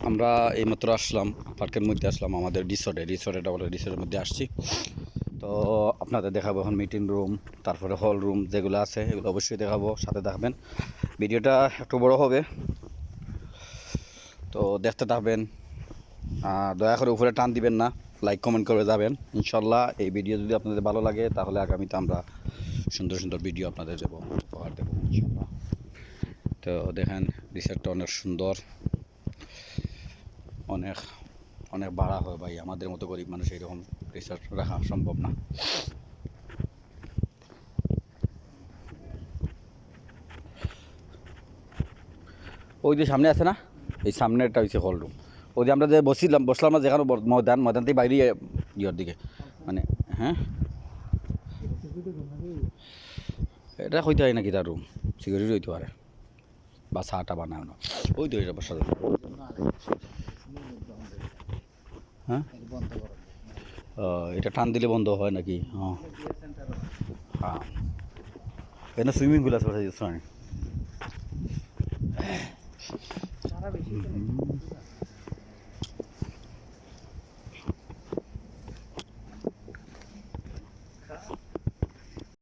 আমরা এইমাত্র আসলাম, পার্কের মধ্যে আসলাম আমাদের রিসোর্টের মধ্যে আসছি। তো আপনাদের দেখাবো এখন মিটিং রুম, তারপরে হল রুম যেগুলো আছে এগুলো অবশ্যই দেখাবো, সাথে থাকবেন। ভিডিওটা একটু বড় হবে, তো দেখতে থাকবেন। দয়া করে উপরে টান দিবেন না, লাইক কমেন্ট করে যাবেন ইনশাল্লাহ। এই ভিডিও যদি আপনাদের ভালো লাগে তাহলে আগামীতে আমরা সুন্দর সুন্দর ভিডিও আপনাদের দেবো, উপহার দেবো ইনশাল্লাহ। তো দেখেন রিসোর্টটা অনেক সুন্দর, অনেক অনেক ভাড়া হয় ভাই, আমাদের মতো গরিব মানুষ এইরকম রিসোর্ট রাখা সম্ভব না। ওই যে সামনে আছে না, এই সামনেরটা হচ্ছে হল রুম। ওই যে আমরা যে বসলাম না যেখানে ময়দান থেকে বাইরে ইয়ের দিকে, মানে হ্যাঁ এটা হইতে হয় নাকি তার রুম, সিকিউরিটি হইতে পারে বা চাটা বানায় না, ওই তো এটা বসা যাবে। হ্যাঁ এটা টান দিলে বন্ধ হয় নাকি? হ্যাঁ হ্যাঁ, এখানে সুইমিং পুল আছে